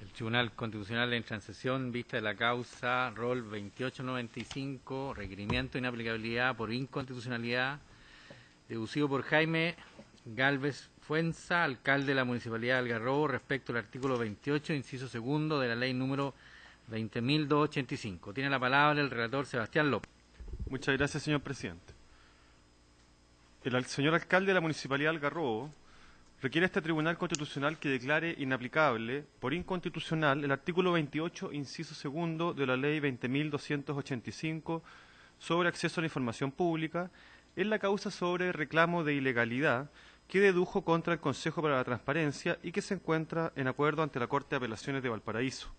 El Tribunal Constitucional entra en sesión vista de la causa rol 2895, requerimiento de inaplicabilidad por inconstitucionalidad, deducido por Jaime Gálvez Fuenza, alcalde de la Municipalidad de Algarrobo, respecto al artículo 28, inciso segundo de la ley número 20.285. Tiene la palabra el relator Sebastián López. Muchas gracias, señor presidente. El señor alcalde de la Municipalidad de Algarrobo requiere a este Tribunal Constitucional que declare inaplicable por inconstitucional el artículo 28, inciso segundo de la ley 20.285 sobre acceso a la información pública en la causa sobre reclamo de ilegalidad que dedujo contra el Consejo para la Transparencia y que se encuentra en acuerdo ante la Corte de Apelaciones de Valparaíso.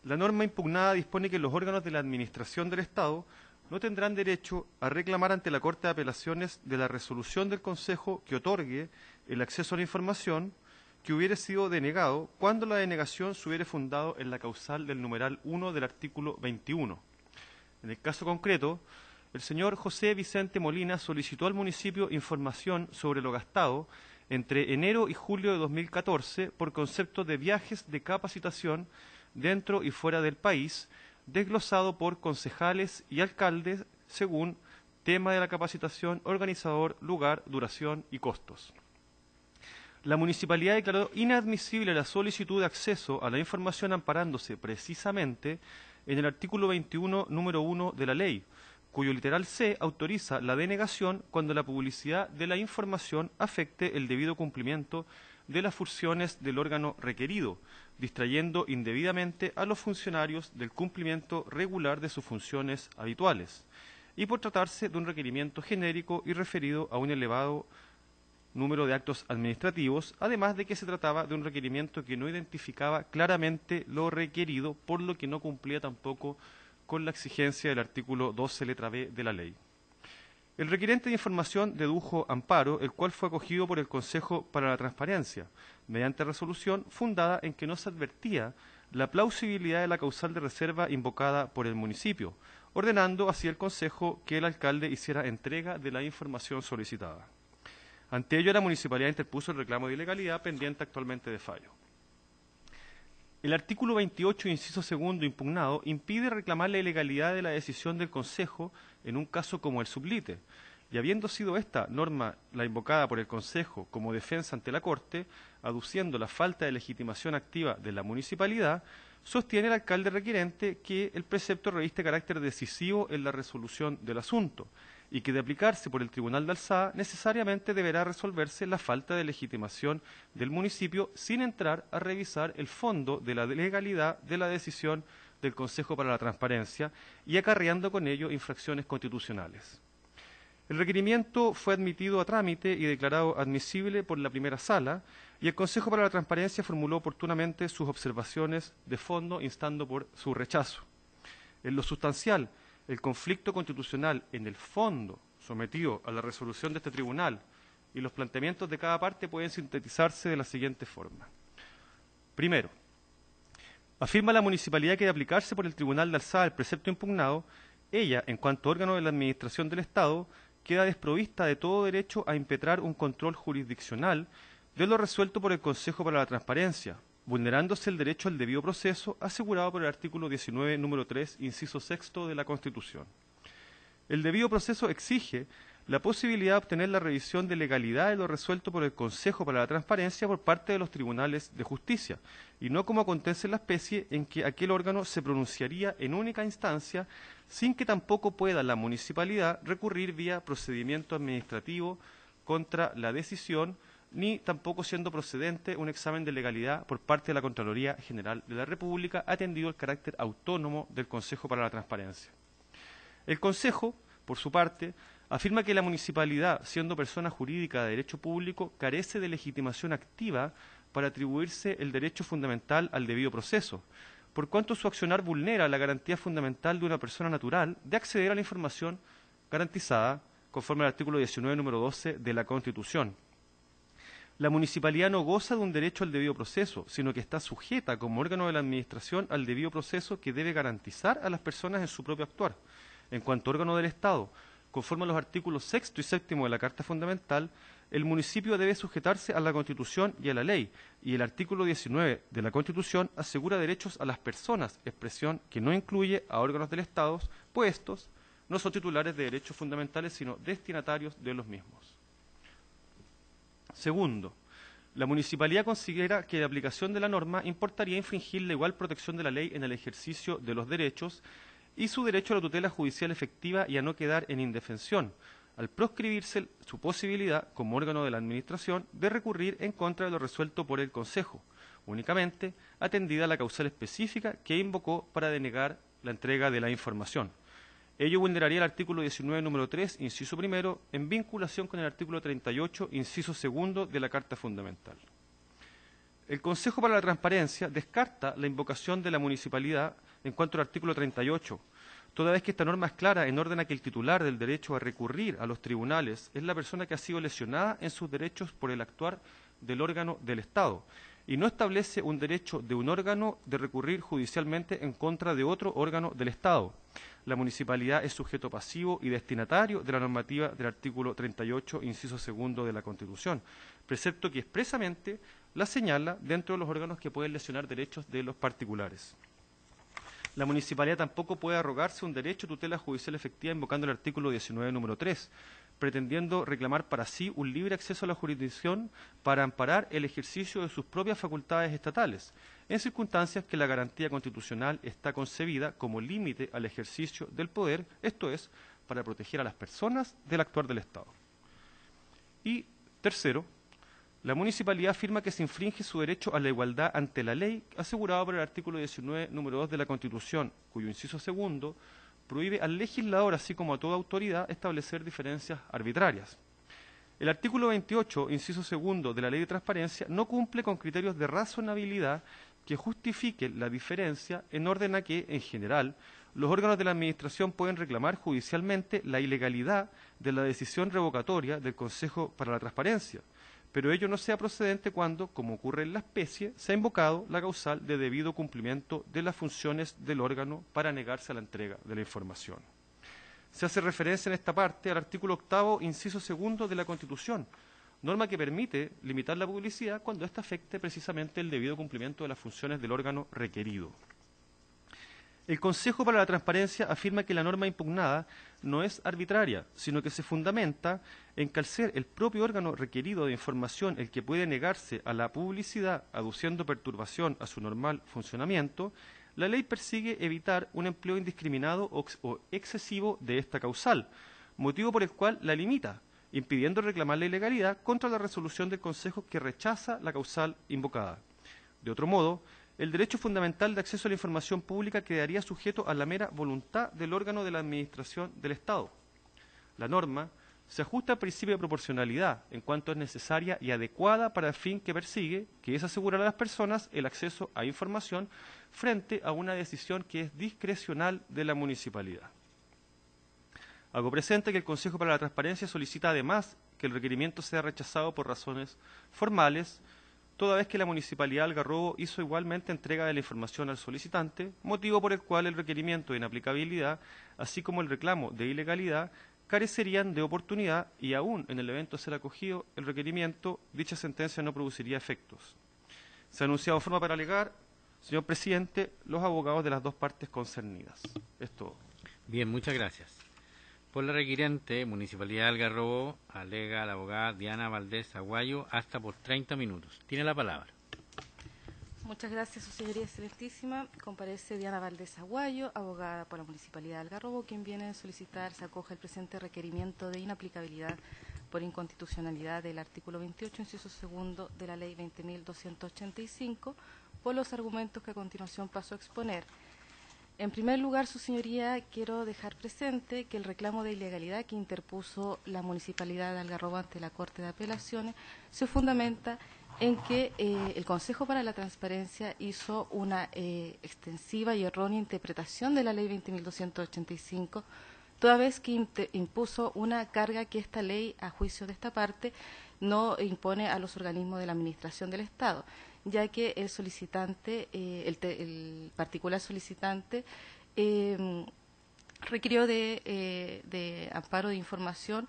La norma impugnada dispone que los órganos de la Administración del Estado no tendrán derecho a reclamar ante la Corte de Apelaciones de la resolución del Consejo que otorgue el acceso a la información que hubiere sido denegado cuando la denegación se hubiere fundado en la causal del numeral 1 del artículo 21. En el caso concreto, el señor José Vicente Molina solicitó al municipio información sobre lo gastado entre enero y julio de 2014 por concepto de viajes de capacitación dentro y fuera del país, desglosado por concejales y alcaldes según tema de la capacitación, organizador, lugar, duración y costos. La municipalidad declaró inadmisible la solicitud de acceso a la información amparándose precisamente en el artículo 21, número 1 de la ley, cuyo literal C autoriza la denegación cuando la publicidad de la información afecte el debido cumplimiento de las funciones del órgano requerido, distrayendo indebidamente a los funcionarios del cumplimiento regular de sus funciones habituales, y por tratarse de un requerimiento genérico y referido a un elevado número de actos administrativos, además de que se trataba de un requerimiento que no identificaba claramente lo requerido, por lo que no cumplía tampoco con la exigencia del artículo 12, letra B de la ley. El requerente de información dedujo amparo, el cual fue acogido por el Consejo para la Transparencia, mediante resolución fundada en que no se advertía la plausibilidad de la causal de reserva invocada por el municipio, ordenando así el Consejo que el alcalde hiciera entrega de la información solicitada. Ante ello, la municipalidad interpuso el reclamo de ilegalidad pendiente actualmente de fallo. El artículo 28, inciso segundo impugnado, impide reclamar la ilegalidad de la decisión del Consejo en un caso como el sublite, y habiendo sido esta norma la invocada por el Consejo como defensa ante la Corte, aduciendo la falta de legitimación activa de la municipalidad, sostiene el alcalde requerente que el precepto reviste carácter decisivo en la resolución del asunto, y que de aplicarse por el Tribunal de Alzada necesariamente deberá resolverse la falta de legitimación del municipio sin entrar a revisar el fondo de la legalidad de la decisión del Consejo para la Transparencia y acarreando con ello infracciones constitucionales. El requerimiento fue admitido a trámite y declarado admisible por la primera sala y el Consejo para la Transparencia formuló oportunamente sus observaciones de fondo instando por su rechazo. En lo sustancial, el conflicto constitucional en el fondo sometido a la resolución de este tribunal y los planteamientos de cada parte pueden sintetizarse de la siguiente forma. Primero, afirma la municipalidad que de aplicarse por el Tribunal de Alzada el precepto impugnado, ella, en cuanto órgano de la Administración del Estado, queda desprovista de todo derecho a impetrar un control jurisdiccional de lo resuelto por el Consejo para la Transparencia, vulnerándose el derecho al debido proceso asegurado por el artículo 19, número 3, inciso sexto de la Constitución. El debido proceso exige la posibilidad de obtener la revisión de legalidad de lo resuelto por el Consejo para la Transparencia por parte de los tribunales de justicia, y no como acontece en la especie en que aquel órgano se pronunciaría en única instancia sin que tampoco pueda la municipalidad recurrir vía procedimiento administrativo contra la decisión, ni tampoco siendo procedente un examen de legalidad por parte de la Contraloría General de la República, atendido el carácter autónomo del Consejo para la Transparencia. El Consejo, por su parte, afirma que la municipalidad, siendo persona jurídica de derecho público, carece de legitimación activa para atribuirse el derecho fundamental al debido proceso, por cuanto su accionar vulnera la garantía fundamental de una persona natural de acceder a la información garantizada conforme al artículo 19, número 12 de la Constitución. La municipalidad no goza de un derecho al debido proceso, sino que está sujeta como órgano de la administración al debido proceso que debe garantizar a las personas en su propio actuar. En cuanto órgano del Estado, conforme a los artículos 6 y 7 de la Carta Fundamental, el municipio debe sujetarse a la Constitución y a la ley, y el artículo 19 de la Constitución asegura derechos a las personas, expresión que no incluye a órganos del Estado, pues estos no son titulares de derechos fundamentales, sino destinatarios de los mismos. Segundo, la municipalidad considera que la aplicación de la norma importaría infringir la igual protección de la ley en el ejercicio de los derechos y su derecho a la tutela judicial efectiva y a no quedar en indefensión, al proscribirse su posibilidad, como órgano de la Administración, de recurrir en contra de lo resuelto por el Consejo, únicamente atendida la causal específica que invocó para denegar la entrega de la información. Ello vulneraría el artículo 19, número 3, inciso primero, en vinculación con el artículo 38, inciso segundo de la Carta Fundamental. El Consejo para la Transparencia descarta la invocación de la municipalidad en cuanto al artículo 38, toda vez que esta norma es clara en orden a que el titular del derecho a recurrir a los tribunales es la persona que ha sido lesionada en sus derechos por el actuar del órgano del Estado, y no establece un derecho de un órgano de recurrir judicialmente en contra de otro órgano del Estado. La municipalidad es sujeto pasivo y destinatario de la normativa del artículo 38, inciso segundo de la Constitución, precepto que expresamente la señala dentro de los órganos que pueden lesionar derechos de los particulares. La municipalidad tampoco puede arrogarse un derecho de tutela judicial efectiva invocando el artículo 19, número 3, pretendiendo reclamar para sí un libre acceso a la jurisdicción para amparar el ejercicio de sus propias facultades estatales, en circunstancias que la garantía constitucional está concebida como límite al ejercicio del poder, esto es, para proteger a las personas del actuar del Estado. Y tercero, la municipalidad afirma que se infringe su derecho a la igualdad ante la ley, asegurado por el artículo 19, número 2 de la Constitución, cuyo inciso segundo prohíbe al legislador, así como a toda autoridad, establecer diferencias arbitrarias. El artículo 28, inciso segundo de la Ley de Transparencia, no cumple con criterios de razonabilidad que justifiquen la diferencia en orden a que, en general, los órganos de la Administración pueden reclamar judicialmente la ilegalidad de la decisión revocatoria del Consejo para la Transparencia, pero ello no sea procedente cuando, como ocurre en la especie, se ha invocado la causal de debido cumplimiento de las funciones del órgano para negarse a la entrega de la información. Se hace referencia en esta parte al artículo 8, inciso segundo de la Constitución, norma que permite limitar la publicidad cuando ésta afecte precisamente el debido cumplimiento de las funciones del órgano requerido. El Consejo para la Transparencia afirma que la norma impugnada no es arbitraria, sino que se fundamenta en que al ser el propio órgano requerido de información el que puede negarse a la publicidad aduciendo perturbación a su normal funcionamiento, la ley persigue evitar un empleo indiscriminado o excesivo de esta causal, motivo por el cual la limita, impidiendo reclamar la ilegalidad contra la resolución del Consejo que rechaza la causal invocada. De otro modo, el derecho fundamental de acceso a la información pública quedaría sujeto a la mera voluntad del órgano de la Administración del Estado. La norma se ajusta al principio de proporcionalidad en cuanto es necesaria y adecuada para el fin que persigue, que es asegurar a las personas el acceso a información frente a una decisión que es discrecional de la municipalidad. Hago presente que el Consejo para la Transparencia solicita además que el requerimiento sea rechazado por razones formales, toda vez que la Municipalidad de Algarrobo hizo igualmente entrega de la información al solicitante, motivo por el cual el requerimiento de inaplicabilidad, así como el reclamo de ilegalidad, carecerían de oportunidad y aún en el evento de ser acogido el requerimiento, dicha sentencia no produciría efectos. Se ha anunciado forma para alegar, señor presidente, los abogados de las dos partes concernidas. Es todo. Bien, muchas gracias. Por la requiriente, Municipalidad de Algarrobo, alega la abogada Diana Valdés Aguayo hasta por 30 minutos. Tiene la palabra. Muchas gracias, su señoría excelentísima. Comparece Diana Valdés Aguayo, abogada por la Municipalidad de Algarrobo, quien viene a solicitar se acoge el presente requerimiento de inaplicabilidad por inconstitucionalidad del artículo 28, inciso segundo de la Ley 20.285, por los argumentos que a continuación paso a exponer. En primer lugar, su señoría, quiero dejar presente que el reclamo de ilegalidad que interpuso la Municipalidad de Algarrobo ante la Corte de Apelaciones se fundamenta en que el Consejo para la Transparencia hizo una extensiva y errónea interpretación de la Ley 20.285, toda vez que impuso una carga que esta ley, a juicio de esta parte, no impone a los organismos de la Administración del Estado, ya que el solicitante, el particular solicitante, requirió de amparo de información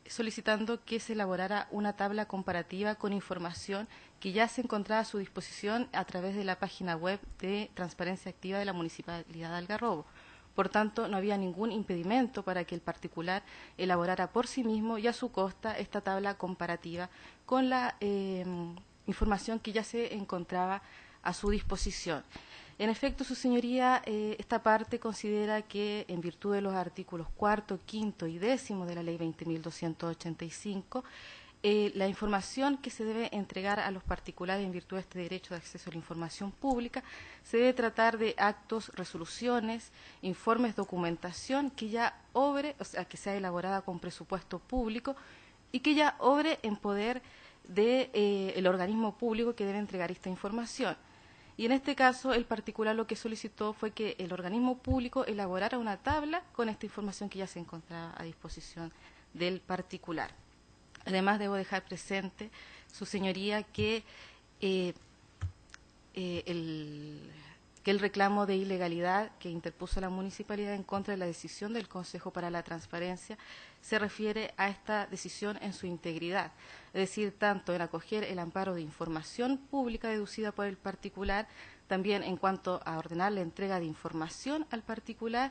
solicitando que se elaborara una tabla comparativa con información que ya se encontraba a su disposición a través de la página web de Transparencia Activa de la Municipalidad de Algarrobo. Por tanto, no había ningún impedimento para que el particular elaborara por sí mismo y a su costa esta tabla comparativa con la información que ya se encontraba a su disposición. En efecto, su señoría, esta parte considera que, en virtud de los artículos 4, 5 y 10 de la Ley 20.285, la información que se debe entregar a los particulares en virtud de este derecho de acceso a la información pública se debe tratar de actos, resoluciones, informes, documentación que ya obre, o sea, que sea elaborada con presupuesto público y que ya obre en poder del organismo público que debe entregar esta información. Y en este caso, el particular lo que solicitó fue que el organismo público elaborara una tabla con esta información que ya se encontraba a disposición del particular. Además, debo dejar presente, su señoría, que el reclamo de ilegalidad que interpuso la municipalidad en contra de la decisión del Consejo para la Transparencia se refiere a esta decisión en su integridad, es decir, tanto en acoger el amparo de información pública deducida por el particular, también en cuanto a ordenar la entrega de información al particular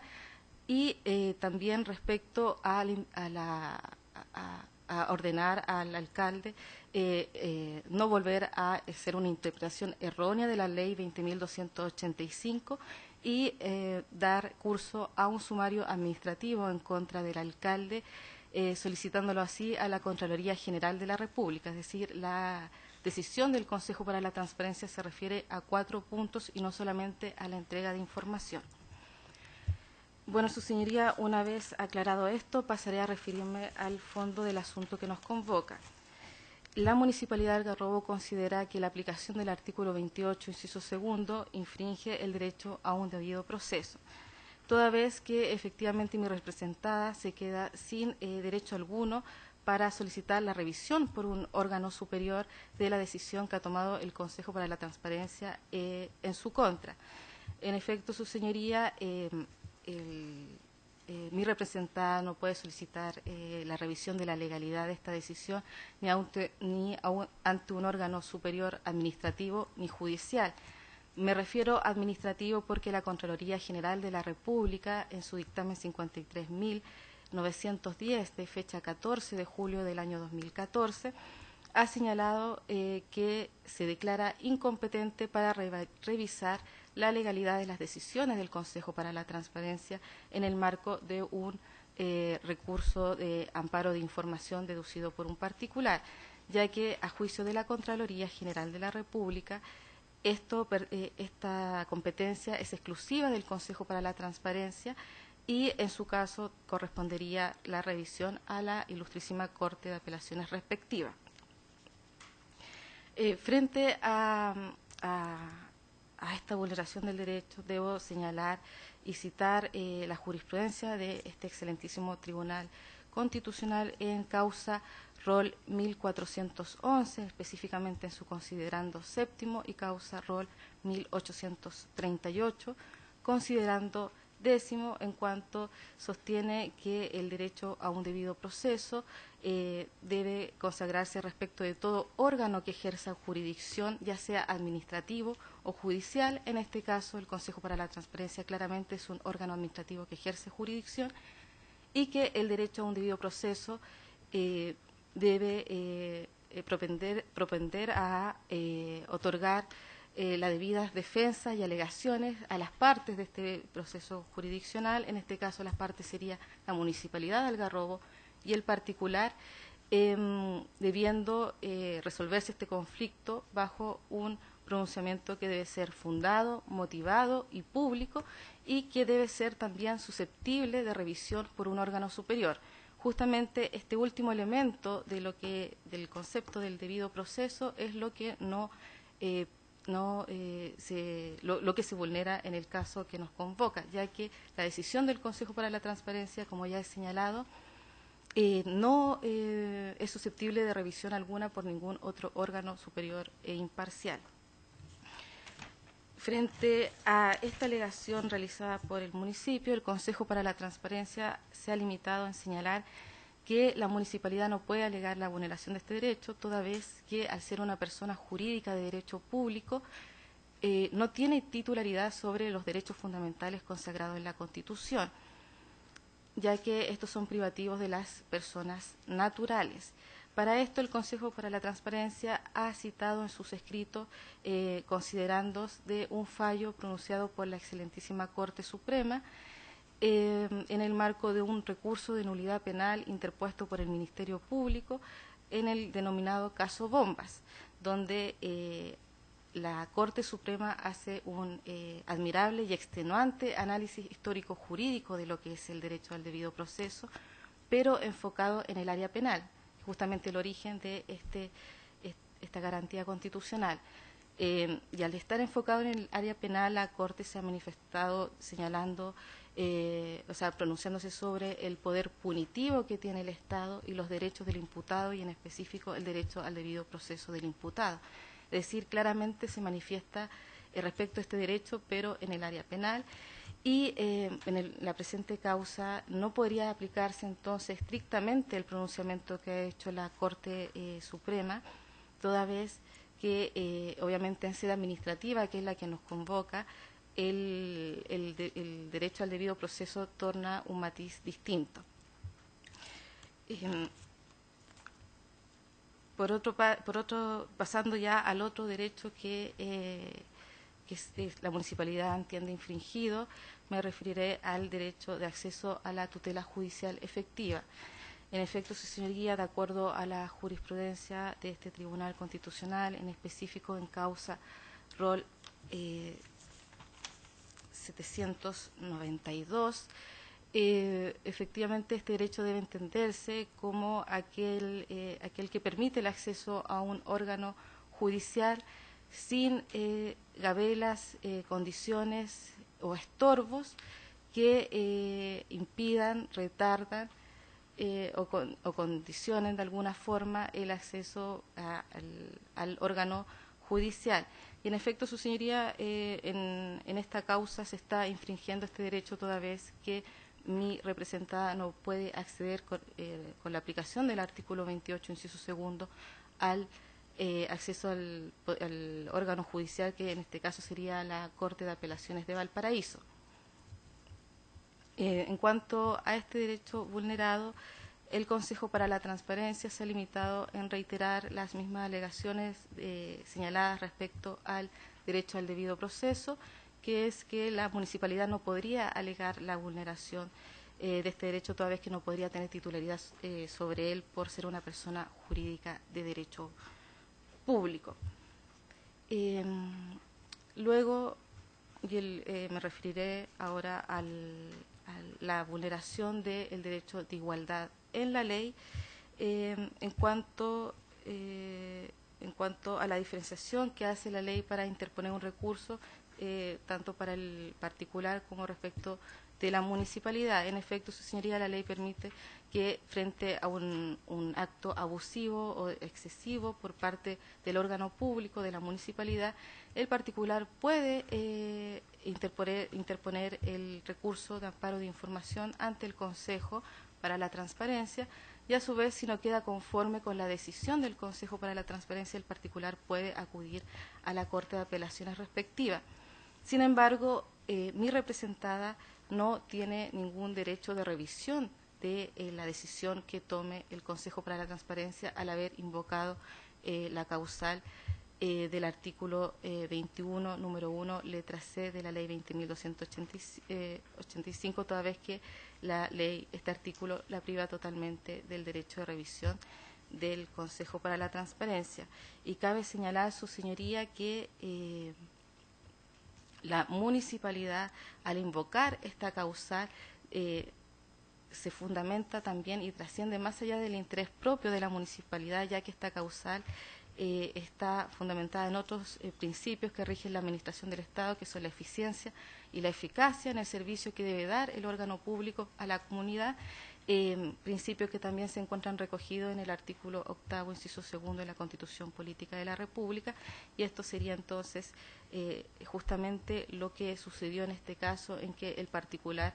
y también respecto a ordenar al alcalde no volver a hacer una interpretación errónea de la Ley 20.285 y dar curso a un sumario administrativo en contra del alcalde, solicitándolo así a la Contraloría General de la República. Es decir, la decisión del Consejo para la Transparencia se refiere a 4 puntos y no solamente a la entrega de información. Bueno, su señoría, una vez aclarado esto, pasaré a referirme al fondo del asunto que nos convoca. La Municipalidad de Algarrobo considera que la aplicación del artículo 28, inciso segundo, infringe el derecho a un debido proceso, toda vez que efectivamente mi representada se queda sin derecho alguno para solicitar la revisión por un órgano superior de la decisión que ha tomado el Consejo para la Transparencia en su contra. En efecto, su señoría, mi representada no puede solicitar la revisión de la legalidad de esta decisión ni ante un órgano superior administrativo ni judicial. Me refiero administrativo porque la Contraloría General de la República, en su dictamen 53.910 de fecha 14 de julio del año 2014, ha señalado que se declara incompetente para revisar la legalidad de las decisiones del Consejo para la Transparencia en el marco de un recurso de amparo de información deducido por un particular, ya que a juicio de la Contraloría General de la República esta competencia es exclusiva del Consejo para la Transparencia y en su caso correspondería la revisión a la Ilustrísima Corte de Apelaciones respectiva. Frente a esta vulneración del derecho, debo señalar y citar la jurisprudencia de este excelentísimo Tribunal Constitucional en causa rol 1411, específicamente en su considerando séptimo, y causa rol 1838, considerando décimo, en cuanto sostiene que el derecho a un debido proceso debe consagrarse respecto de todo órgano que ejerza jurisdicción, ya sea administrativo o judicial. En este caso, el Consejo para la Transparencia claramente es un órgano administrativo que ejerce jurisdicción y que el derecho a un debido proceso debe propender a otorgar la debida defensa y alegaciones a las partes de este proceso jurisdiccional. En este caso, las partes sería la Municipalidad de Algarrobo y el particular, debiendo resolverse este conflicto bajo un pronunciamiento que debe ser fundado, motivado y público, y que debe ser también susceptible de revisión por un órgano superior. Justamente este último elemento del concepto del debido proceso es lo que lo que se vulnera en el caso que nos convoca, ya que la decisión del Consejo para la Transparencia, como ya he señalado, no es susceptible de revisión alguna por ningún otro órgano superior e imparcial. Frente a esta alegación realizada por el municipio, el Consejo para la Transparencia se ha limitado en señalar que la municipalidad no puede alegar la vulneración de este derecho, toda vez que al ser una persona jurídica de derecho público, no tiene titularidad sobre los derechos fundamentales consagrados en la Constitución, ya que estos son privativos de las personas naturales. Para esto, el Consejo para la Transparencia ha citado en sus escritos, considerando de un fallo pronunciado por la excelentísima Corte Suprema, en el marco de un recurso de nulidad penal interpuesto por el Ministerio Público en el denominado caso Bombas, donde la Corte Suprema hace un admirable y extenuante análisis histórico-jurídico de lo que es el derecho al debido proceso, pero enfocado en el área penal, justamente el origen de esta garantía constitucional. Y al estar enfocado en el área penal, la Corte se ha manifestado señalando, pronunciándose sobre el poder punitivo que tiene el Estado y los derechos del imputado, y en específico el derecho al debido proceso del imputado. Es decir, claramente se manifiesta respecto a este derecho, pero en el área penal, y la presente causa no podría aplicarse entonces estrictamente el pronunciamiento que ha hecho la Corte Suprema, toda vez que obviamente en sede administrativa, que es la que nos convoca, el derecho al debido proceso torna un matiz distinto. Por otro, pasando ya al otro derecho que la municipalidad entiende infringido, me referiré al derecho de acceso a la tutela judicial efectiva. En efecto, su señoría, de acuerdo a la jurisprudencia de este Tribunal Constitucional, en específico en causa rol 792, efectivamente este derecho debe entenderse como aquel que permite el acceso a un órgano judicial sin gabelas, condiciones o estorbos que impidan, retardan o condicionen de alguna forma el acceso al órgano judicial. Y en efecto, su señoría, en esta causa se está infringiendo este derecho, toda vez que mi representada no puede acceder con la aplicación del artículo 28, inciso segundo, al acceso al órgano judicial, que en este caso sería la Corte de Apelaciones de Valparaíso. En cuanto a este derecho vulnerado, el Consejo para la Transparencia se ha limitado en reiterar las mismas alegaciones señaladas respecto al derecho al debido proceso, que es que la municipalidad no podría alegar la vulneración de este derecho, toda vez que no podría tener titularidad sobre él por ser una persona jurídica de derecho público. Luego, me referiré ahora a la vulneración del derecho de igualdad en la ley, en cuanto a la diferenciación que hace la ley para interponer un recurso, tanto para el particular como respecto de la municipalidad. En efecto, su señoría, la ley permite que frente a un acto abusivo o excesivo por parte del órgano público de la municipalidad, el particular puede interponer el recurso de amparo de información ante el Consejo para la Transparencia, y a su vez, si no queda conforme con la decisión del Consejo para la Transparencia, el particular puede acudir a la Corte de Apelaciones respectiva. Sin embargo, mi representada no tiene ningún derecho de revisión de la decisión que tome el Consejo para la Transparencia al haber invocado la causal del artículo 21, número 1, letra C de la Ley 20.285, toda vez que este artículo la priva totalmente del derecho de revisión del Consejo para la Transparencia. Y cabe señalar, su señoría, que la municipalidad, al invocar esta causal, se fundamenta también y trasciende más allá del interés propio de la municipalidad, ya que esta causal está fundamentada en otros principios que rigen la administración del Estado, que son la eficiencia y la eficacia en el servicio que debe dar el órgano público a la comunidad, principios que también se encuentran recogidos en el artículo 8º, inciso 2 de la Constitución Política de la República, y esto sería entonces justamente lo que sucedió en este caso, en que el particular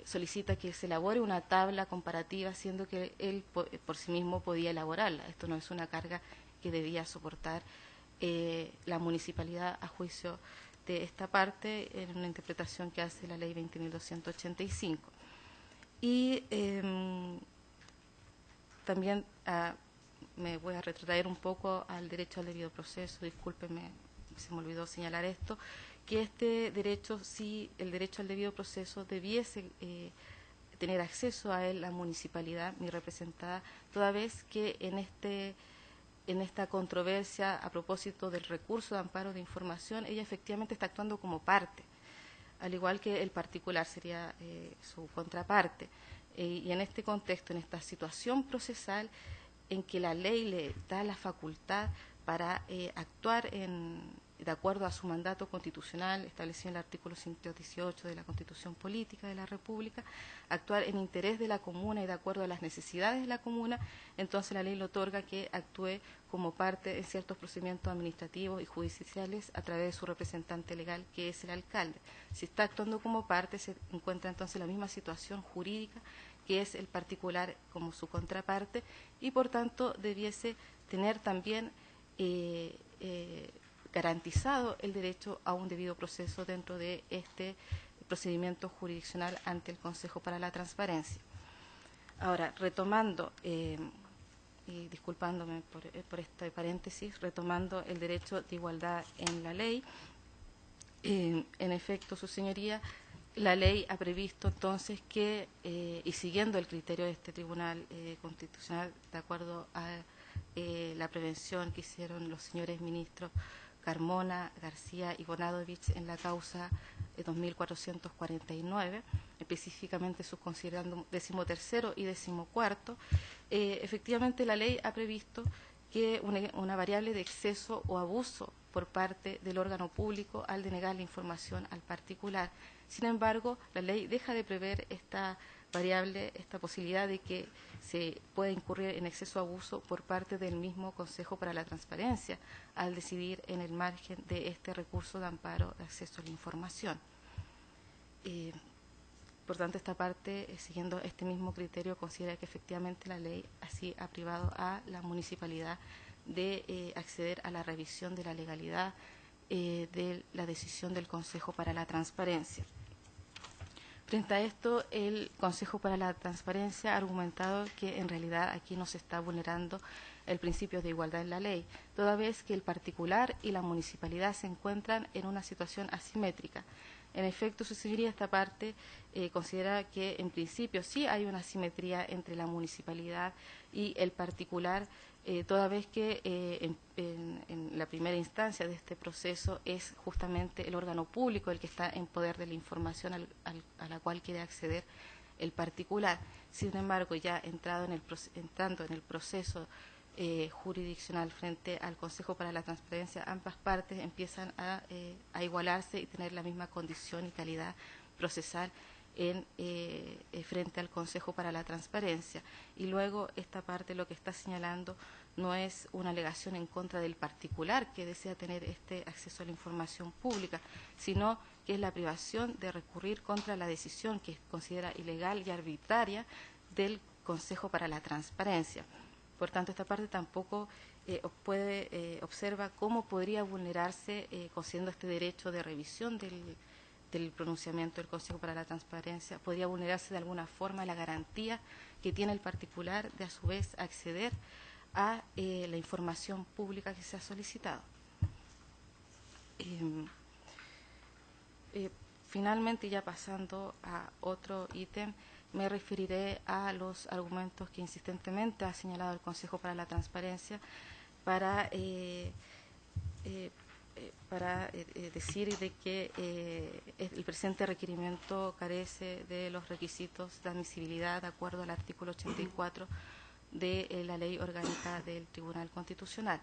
solicita que se elabore una tabla comparativa, siendo que él por sí mismo podía elaborarla. Esto no es una carga que debía soportar la municipalidad a juicio de esta parte en una interpretación que hace la ley 20.285. Y también me voy a retrotraer un poco al derecho al debido proceso, discúlpeme, se me olvidó señalar esto, que este derecho, sí, el derecho al debido proceso debiese tener acceso a él la municipalidad, mi representada, toda vez que en esta controversia a propósito del recurso de amparo de información, ella efectivamente está actuando como parte, al igual que el particular sería su contraparte. Y en este contexto, en esta situación procesal, en que la ley le da la facultad para actuar de acuerdo a su mandato constitucional establecido en el artículo 118 de la Constitución Política de la República, actuar en interés de la comuna y de acuerdo a las necesidades de la comuna, entonces la ley le otorga que actúe como parte en ciertos procedimientos administrativos y judiciales a través de su representante legal, que es el alcalde. Si está actuando como parte, se encuentra entonces la misma situación jurídica que es el particular como su contraparte, y por tanto debiese tener también garantizado el derecho a un debido proceso dentro de este procedimiento jurisdiccional ante el Consejo para la Transparencia. Ahora, retomando, y disculpándome por este paréntesis, retomando el derecho de igualdad en la ley, en efecto, su señoría, la ley ha previsto entonces que, y siguiendo el criterio de este Tribunal Constitucional, de acuerdo a la prevención que hicieron los señores ministros Carmona, García y Bonadovich en la causa 2449, específicamente sus considerando 13º y 14º, efectivamente la ley ha previsto que una variable de exceso o abuso por parte del órgano público al denegar la información al particular. Sin embargo, la ley deja de prever esta variable, esta posibilidad de que se pueda incurrir en exceso o abuso por parte del mismo Consejo para la Transparencia al decidir en el margen de este recurso de amparo de acceso a la información. Por tanto, esta parte, siguiendo este mismo criterio, considera que efectivamente la ley así ha privado a la municipalidad de acceder a la revisión de la legalidad de la decisión del Consejo para la Transparencia. Frente a esto, el Consejo para la Transparencia ha argumentado que en realidad aquí no se está vulnerando el principio de igualdad en la ley, toda vez que el particular y la municipalidad se encuentran en una situación asimétrica. En efecto, su señoría, esta parte considera que en principio sí hay una asimetría entre la municipalidad y el particular, toda vez que en la primera instancia de este proceso es justamente el órgano público el que está en poder de la información a la cual quiere acceder el particular. Sin embargo, ya entrando en el proceso jurisdiccional frente al Consejo para la Transparencia, ambas partes empiezan a igualarse y tener la misma condición y calidad procesal frente al Consejo para la Transparencia. Y luego esta parte lo que está señalando no es una alegación en contra del particular que desea tener este acceso a la información pública, sino que es la privación de recurrir contra la decisión que considera ilegal y arbitraria del Consejo para la Transparencia. Por tanto, esta parte tampoco observa cómo podría vulnerarse, considerando este derecho de revisión del pronunciamiento del Consejo para la Transparencia, podría vulnerarse de alguna forma la garantía que tiene el particular de a su vez acceder a la información pública que se ha solicitado. Finalmente, ya pasando a otro ítem, me referiré a los argumentos que insistentemente ha señalado el Consejo para la Transparencia para decir de que el presente requerimiento carece de los requisitos de admisibilidad de acuerdo al artículo 84 de la Ley Orgánica del Tribunal Constitucional.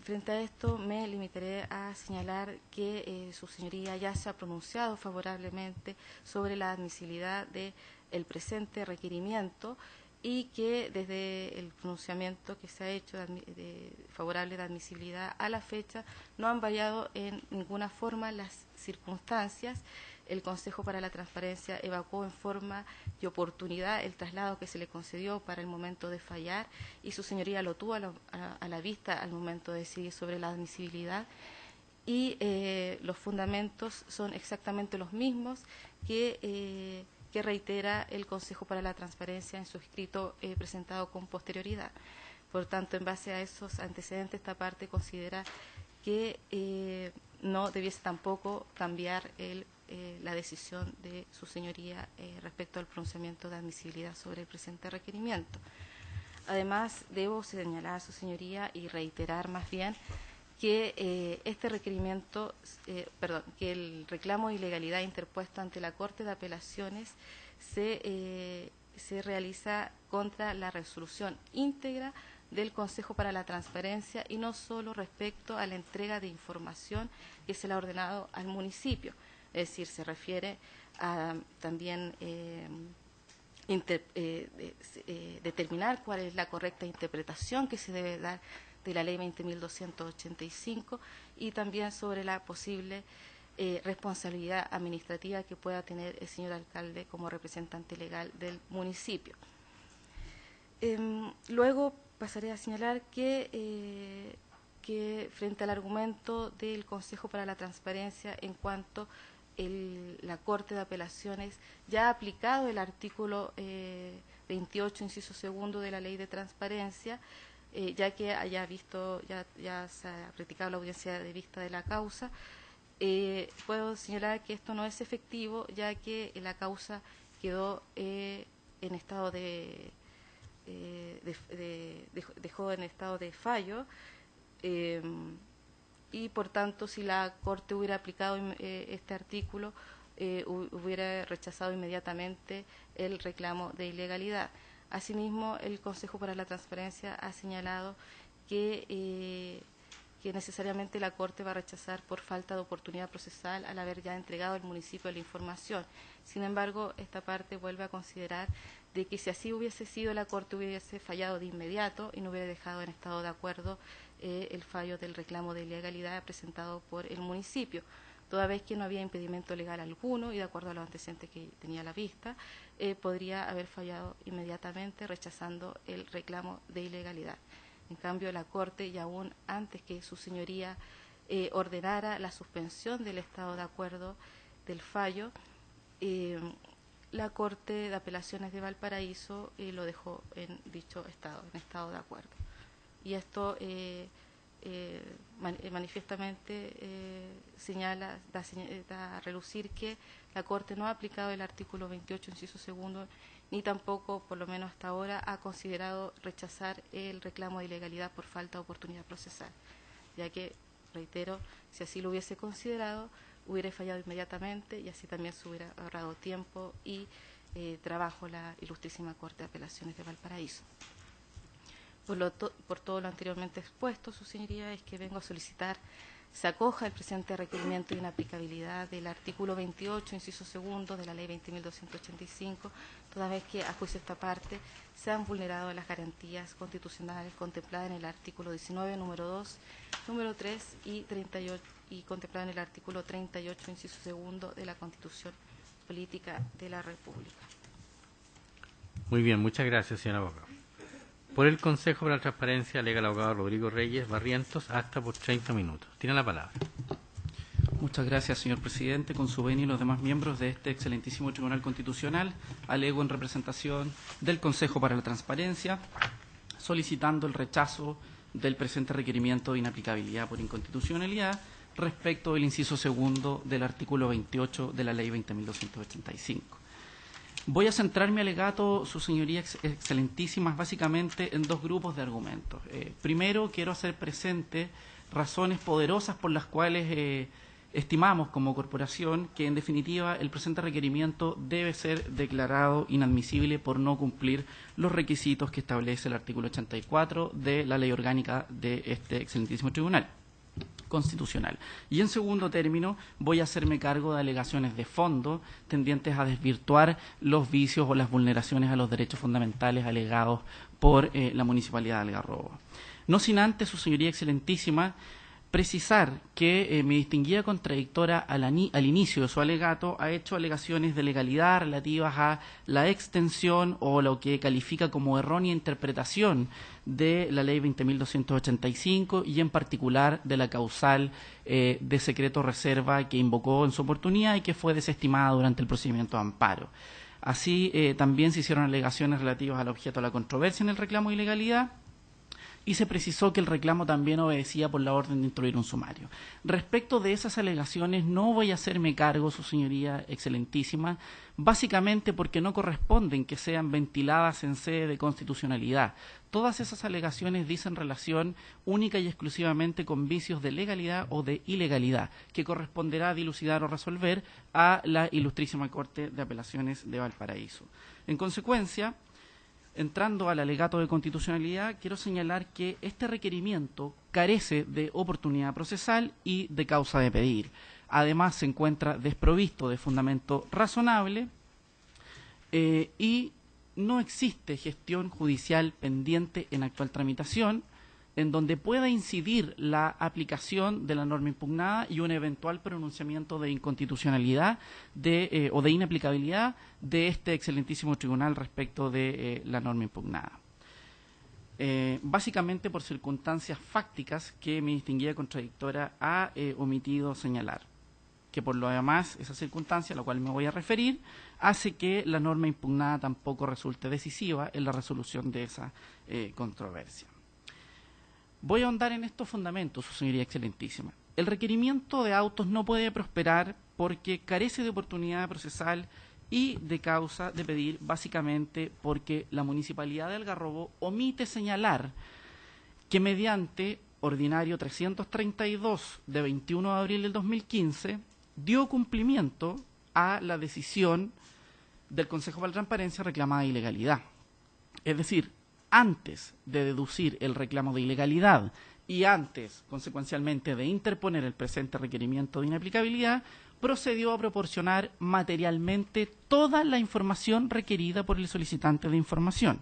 Frente a esto, me limitaré a señalar que su señoría ya se ha pronunciado favorablemente sobre la admisibilidad del presente requerimiento y que desde el pronunciamiento que se ha hecho favorable de admisibilidad a la fecha no han variado en ninguna forma las circunstancias el Consejo para la Transparencia evacuó en forma de oportunidad el traslado que se le concedió para el momento de fallar y su señoría lo tuvo a la vista al momento de decidir sobre la admisibilidad y los fundamentos son exactamente los mismos que reitera el Consejo para la Transparencia en su escrito presentado con posterioridad. Por tanto, en base a esos antecedentes, esta parte considera que no debiese tampoco cambiar la decisión de su señoría respecto al pronunciamiento de admisibilidad sobre el presente requerimiento. Además, debo señalar a su señoría y reiterar más bien que este requerimiento, que el reclamo de ilegalidad interpuesto ante la Corte de Apelaciones se realiza contra la resolución íntegra del Consejo para la Transparencia y no solo respecto a la entrega de información que se le ha ordenado al municipio. Es decir, se refiere a también determinar cuál es la correcta interpretación que se debe dar de la Ley 20.285 y también sobre la posible responsabilidad administrativa que pueda tener el señor alcalde como representante legal del municipio. Luego pasaré a señalar que frente al argumento del Consejo para la Transparencia en cuanto la Corte de Apelaciones ya ha aplicado el artículo 28, inciso segundo de la Ley de Transparencia, ya que haya visto, ya se ha practicado la audiencia de vista de la causa, puedo señalar que esto no es efectivo, ya que la causa quedó en estado dejó en estado de fallo, y por tanto, si la Corte hubiera aplicado este artículo, hubiera rechazado inmediatamente el reclamo de ilegalidad. Asimismo, el Consejo para la Transparencia ha señalado que necesariamente la Corte va a rechazar por falta de oportunidad procesal al haber ya entregado al municipio la información. Sin embargo, esta parte vuelve a considerar de que si así hubiese sido, la Corte hubiese fallado de inmediato y no hubiera dejado en estado de acuerdo el fallo del reclamo de ilegalidad presentado por el municipio, toda vez que no había impedimento legal alguno y de acuerdo a los antecedentes que tenía a la vista, podría haber fallado inmediatamente rechazando el reclamo de ilegalidad. En cambio, la Corte, y aún antes que su señoría ordenara la suspensión del estado de acuerdo del fallo, la Corte de Apelaciones de Valparaíso lo dejó en dicho estado, en estado de acuerdo. Y esto manifiestamente señala, da a relucir que la Corte no ha aplicado el artículo 28, inciso segundo, ni tampoco, por lo menos hasta ahora, ha considerado rechazar el reclamo de ilegalidad por falta de oportunidad procesal, ya que, reitero, si así lo hubiese considerado, hubiera fallado inmediatamente y así también se hubiera ahorrado tiempo y trabajo la Ilustrísima Corte de Apelaciones de Valparaíso. Por todo lo anteriormente expuesto, su señoría, es que vengo a solicitar se acoja el presente requerimiento de inaplicabilidad del artículo 28, inciso segundo de la Ley 20.285, toda vez que, a juicio de esta parte, se han vulnerado las garantías constitucionales contempladas en el artículo 19, número 2, número 3 y 38, y contempladas en el artículo 38, inciso segundo de la Constitución Política de la República. Muy bien, muchas gracias, señora abogada. Por el Consejo para la Transparencia, alega el abogado Rodrigo Reyes Barrientos, hasta por 30 minutos. Tiene la palabra. Muchas gracias, señor presidente. Con su venia y los demás miembros de este excelentísimo Tribunal Constitucional, alego en representación del Consejo para la Transparencia, solicitando el rechazo del presente requerimiento de inaplicabilidad por inconstitucionalidad respecto del inciso segundo del artículo 28 de la Ley 20.285. Voy a centrar mi alegato, su señoría excelentísimas, básicamente en dos grupos de argumentos. Primero, quiero hacer presente razones poderosas por las cuales estimamos como corporación que, en definitiva, el presente requerimiento debe ser declarado inadmisible por no cumplir los requisitos que establece el artículo 84 de la Ley Orgánica de este excelentísimo Tribunal Constitucional. Y en segundo término, voy a hacerme cargo de alegaciones de fondo tendientes a desvirtuar los vicios o las vulneraciones a los derechos fundamentales alegados por la Municipalidad de Algarrobo. No sin antes, su señoría excelentísima, precisar que mi distinguida contradictora al inicio de su alegato ha hecho alegaciones de legalidad relativas a la extensión o lo que califica como errónea interpretación de la ley 20.285 y en particular de la causal de secreto reserva que invocó en su oportunidad y que fue desestimada durante el procedimiento de amparo. Así también se hicieron alegaciones relativas al objeto de la controversia en el reclamo de ilegalidad, y se precisó que el reclamo también obedecía por la orden de instruir un sumario. Respecto de esas alegaciones no voy a hacerme cargo, su señoría excelentísima, básicamente porque no corresponden que sean ventiladas en sede de constitucionalidad. Todas esas alegaciones dicen relación única y exclusivamente con vicios de legalidad o de ilegalidad, que corresponderá dilucidar o resolver a la Ilustrísima Corte de Apelaciones de Valparaíso. En consecuencia, entrando al alegato de constitucionalidad, quiero señalar que este requerimiento carece de oportunidad procesal y de causa de pedir. Además, se encuentra desprovisto de fundamento razonable y no existe gestión judicial pendiente en actual tramitación en donde pueda incidir la aplicación de la norma impugnada y un eventual pronunciamiento de inconstitucionalidad o de inaplicabilidad de este excelentísimo tribunal respecto de la norma impugnada. Básicamente por circunstancias fácticas que mi distinguida contradictora ha omitido señalar, que por lo demás esa circunstancia a la cual me voy a referir hace que la norma impugnada tampoco resulte decisiva en la resolución de esa controversia. Voy a ahondar en estos fundamentos, su señoría excelentísima. El requerimiento de autos no puede prosperar porque carece de oportunidad procesal y de causa de pedir, básicamente porque la Municipalidad de Algarrobo omite señalar que mediante ordinario 332 de 21 de abril del 2015 dio cumplimiento a la decisión del Consejo para la Transparencia reclamada de ilegalidad. Es decir, antes de deducir el reclamo de ilegalidad y antes, consecuencialmente, de interponer el presente requerimiento de inaplicabilidad, procedió a proporcionar materialmente toda la información requerida por el solicitante de información.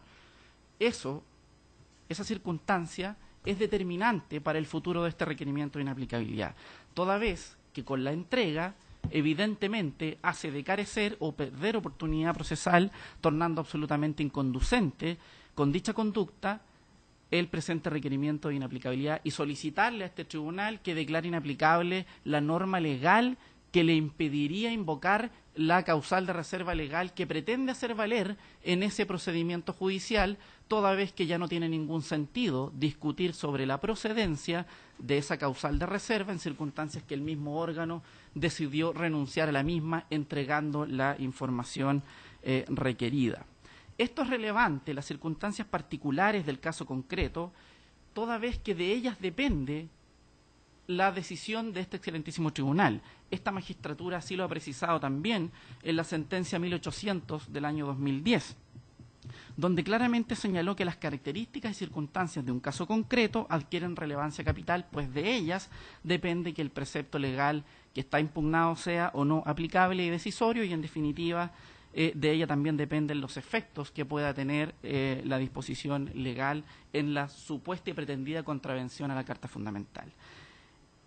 Esa circunstancia es determinante para el futuro de este requerimiento de inaplicabilidad, toda vez que con la entrega evidentemente hace decarecer o perder oportunidad procesal, tornando absolutamente inconducente con dicha conducta el presente requerimiento de inaplicabilidad y solicitarle a este tribunal que declare inaplicable la norma legal que le impediría invocar la causal de reserva legal que pretende hacer valer en ese procedimiento judicial, toda vez que ya no tiene ningún sentido discutir sobre la procedencia de esa causal de reserva en circunstancias que el mismo órgano decidió renunciar a la misma entregando la información requerida. Esto es relevante, las circunstancias particulares del caso concreto, toda vez que de ellas depende la decisión de este excelentísimo tribunal. Esta magistratura así lo ha precisado también en la sentencia 1800 del año 2010, donde claramente señaló que las características y circunstancias de un caso concreto adquieren relevancia capital, pues de ellas depende que el precepto legal que está impugnado sea o no aplicable y decisorio, y en definitiva de ella también dependen los efectos que pueda tener la disposición legal en la supuesta y pretendida contravención a la Carta Fundamental.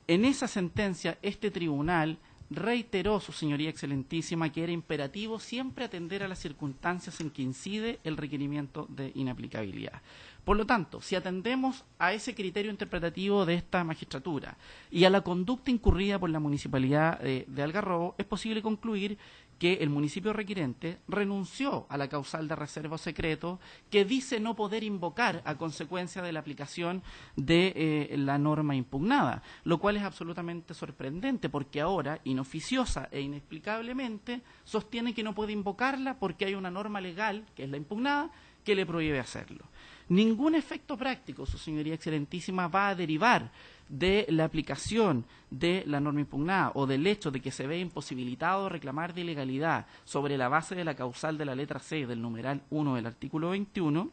En esa sentencia, este tribunal reiteró, su señoría excelentísima, que era imperativo siempre atender a las circunstancias en que incide el requerimiento de inaplicabilidad. Por lo tanto, si atendemos a ese criterio interpretativo de esta magistratura y a la conducta incurrida por la Municipalidad de Algarrobo, es posible concluir que el municipio requirente renunció a la causal de reserva o secreto que dice no poder invocar a consecuencia de la aplicación de la norma impugnada, lo cual es absolutamente sorprendente porque ahora, inoficiosa e inexplicablemente, sostiene que no puede invocarla porque hay una norma legal, que es la impugnada, que le prohíbe hacerlo. Ningún efecto práctico, su señoría excelentísima, va a derivar de la aplicación de la norma impugnada o del hecho de que se ve imposibilitado reclamar de ilegalidad sobre la base de la causal de la letra C del numeral 1 del artículo 21,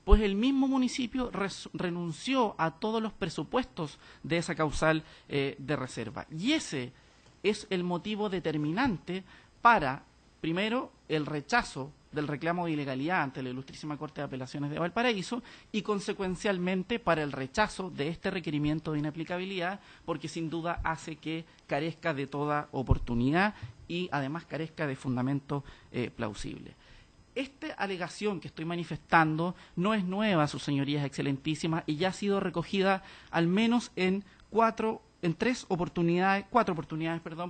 pues el mismo municipio renunció a todos los presupuestos de esa causal de reserva. Y ese es el motivo determinante para, primero, el rechazo del reclamo de ilegalidad ante la Ilustrísima Corte de Apelaciones de Valparaíso y, consecuencialmente, para el rechazo de este requerimiento de inaplicabilidad, porque sin duda hace que carezca de toda oportunidad y, además, carezca de fundamento plausible. Esta alegación que estoy manifestando no es nueva, sus señorías excelentísimas, y ya ha sido recogida al menos en cuatro oportunidades,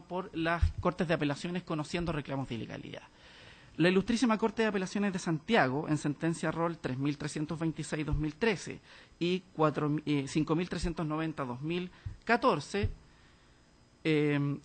por las Cortes de Apelaciones conociendo reclamos de ilegalidad. La Ilustrísima Corte de Apelaciones de Santiago, en sentencia rol 3.326-2013 y 5.390-2014,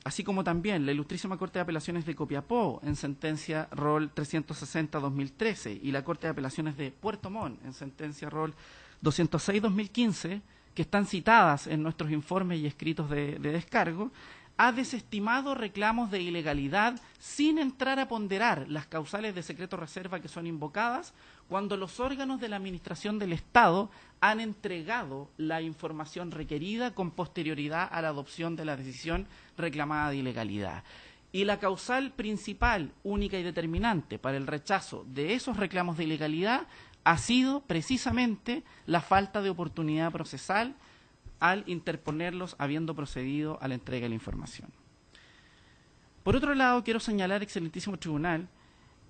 así como también la Ilustrísima Corte de Apelaciones de Copiapó, en sentencia rol 360-2013, y la Corte de Apelaciones de Puerto Montt, en sentencia rol 206-2015, que están citadas en nuestros informes y escritos de descargo, ha desestimado reclamos de ilegalidad sin entrar a ponderar las causales de secreto reserva que son invocadas cuando los órganos de la Administración del Estado han entregado la información requerida con posterioridad a la adopción de la decisión reclamada de ilegalidad. Y la causal principal, única y determinante para el rechazo de esos reclamos de ilegalidad ha sido precisamente la falta de oportunidad procesal al interponerlos habiendo procedido a la entrega de la información. Por otro lado, quiero señalar, excelentísimo tribunal,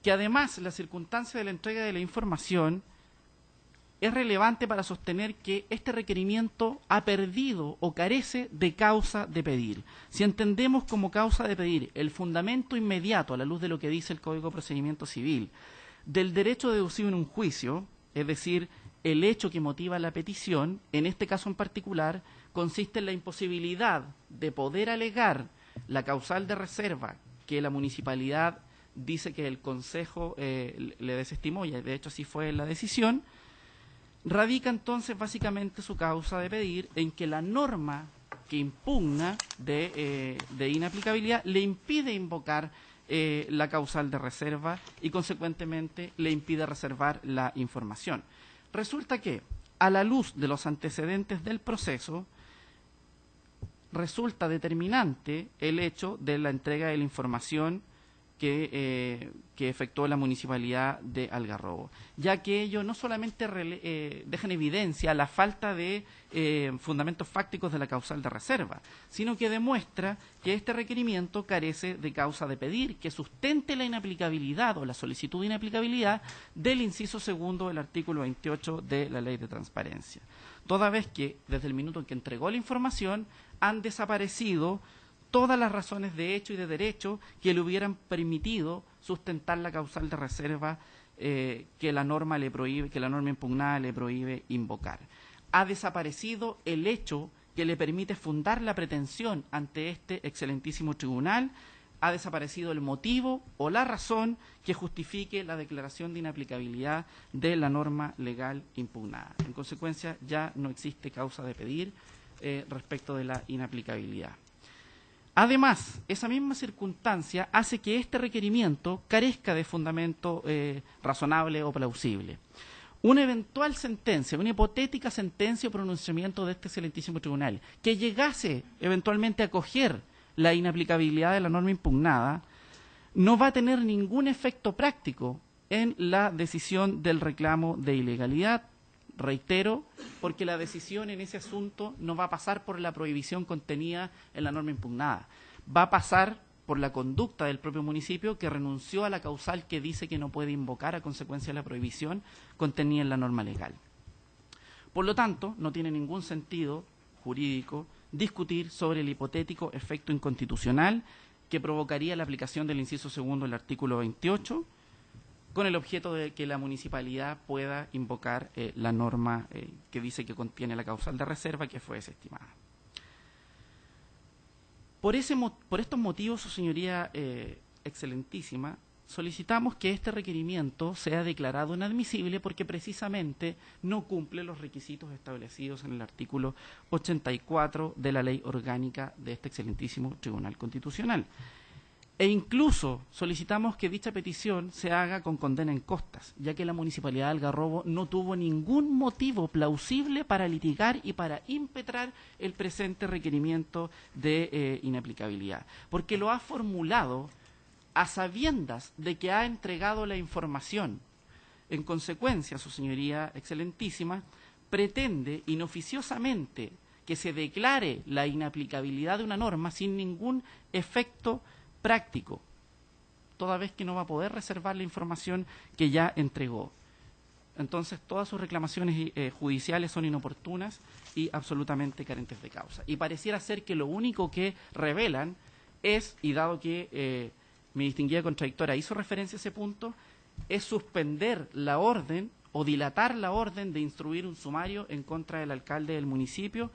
que además la circunstancia de la entrega de la información es relevante para sostener que este requerimiento ha perdido o carece de causa de pedir. Si entendemos como causa de pedir el fundamento inmediato, a la luz de lo que dice el Código de Procedimiento Civil, del derecho deducido en un juicio, es decir, el hecho que motiva la petición, en este caso en particular, consiste en la imposibilidad de poder alegar la causal de reserva que la municipalidad dice que el Consejo le desestimó, y de hecho así fue la decisión. Radica entonces básicamente su causa de pedir en que la norma que impugna de inaplicabilidad le impide invocar la causal de reserva y consecuentemente le impide reservar la información. Resulta que, a la luz de los antecedentes del proceso, resulta determinante el hecho de la entrega de la información que efectuó la Municipalidad de Algarrobo, ya que ello no solamente deja en evidencia la falta de fundamentos fácticos de la causal de reserva, sino que demuestra que este requerimiento carece de causa de pedir que sustente la inaplicabilidad o la solicitud de inaplicabilidad del inciso segundo del artículo 28 de la Ley de Transparencia, toda vez que desde el minuto en que entregó la información han desaparecido todas las razones de hecho y de derecho que le hubieran permitido sustentar la causal de reserva que la norma impugnada le prohíbe invocar. Ha desaparecido el hecho que le permite fundar la pretensión ante este excelentísimo tribunal, ha desaparecido el motivo o la razón que justifique la declaración de inaplicabilidad de la norma legal impugnada. En consecuencia, ya no existe causa de pedir respecto de la inaplicabilidad. Además, esa misma circunstancia hace que este requerimiento carezca de fundamento razonable o plausible. Una eventual sentencia, una hipotética sentencia o pronunciamiento de este excelentísimo tribunal que llegase eventualmente a acoger la inaplicabilidad de la norma impugnada no va a tener ningún efecto práctico en la decisión del reclamo de ilegalidad. Reitero, porque la decisión en ese asunto no va a pasar por la prohibición contenida en la norma impugnada, va a pasar por la conducta del propio municipio que renunció a la causal que dice que no puede invocar a consecuencia de la prohibición contenida en la norma legal. Por lo tanto, no tiene ningún sentido jurídico discutir sobre el hipotético efecto inconstitucional que provocaría la aplicación del inciso segundo del artículo 28, con el objeto de que la municipalidad pueda invocar la norma que dice que contiene la causal de reserva que fue desestimada. Por estos motivos, su señoría excelentísima, solicitamos que este requerimiento sea declarado inadmisible porque precisamente no cumple los requisitos establecidos en el artículo 84 de la Ley Orgánica de este excelentísimo Tribunal Constitucional. E incluso solicitamos que dicha petición se haga con condena en costas, ya que la Municipalidad de Algarrobo no tuvo ningún motivo plausible para litigar y para impetrar el presente requerimiento de inaplicabilidad, porque lo ha formulado a sabiendas de que ha entregado la información. En consecuencia, su señoría excelentísima, pretende inoficiosamente que se declare la inaplicabilidad de una norma sin ningún efecto práctico, toda vez que no va a poder reservar la información que ya entregó. Entonces, todas sus reclamaciones judiciales son inoportunas y absolutamente carentes de causa. Y pareciera ser que lo único que revelan es, y dado que mi distinguida contradictora hizo referencia a ese punto, es suspender la orden o dilatar la orden de instruir un sumario en contra del alcalde del municipio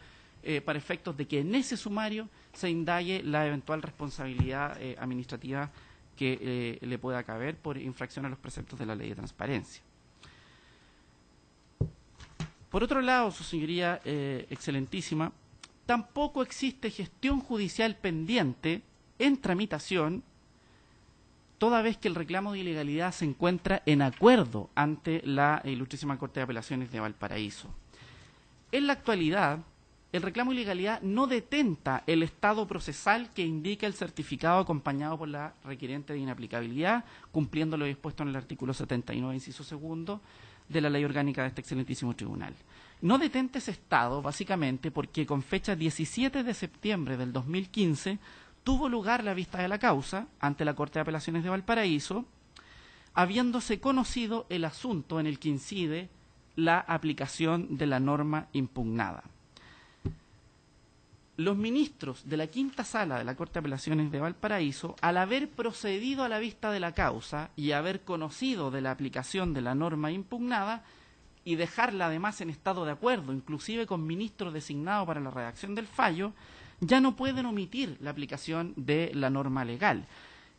para efectos de que en ese sumario se indague la eventual responsabilidad administrativa que le pueda caber por infracción a los preceptos de la ley de transparencia. Por otro lado, su señoría excelentísima, tampoco existe gestión judicial pendiente en tramitación, toda vez que el reclamo de ilegalidad se encuentra en acuerdo ante la Ilustrísima Corte de Apelaciones de Valparaíso. En la actualidad, el reclamo de ilegalidad no detenta el estado procesal que indica el certificado acompañado por la requerente de inaplicabilidad, cumpliendo lo dispuesto en el artículo 79, inciso segundo, de la ley orgánica de este excelentísimo tribunal. No detenta ese estado, básicamente, porque con fecha 17 de septiembre del 2015 tuvo lugar la vista de la causa ante la Corte de Apelaciones de Valparaíso, habiéndose conocido el asunto en el que incide la aplicación de la norma impugnada. Los ministros de la quinta sala de la Corte de Apelaciones de Valparaíso, al haber procedido a la vista de la causa y haber conocido de la aplicación de la norma impugnada y dejarla además en estado de acuerdo, inclusive con ministro designado para la redacción del fallo, ya no pueden omitir la aplicación de la norma legal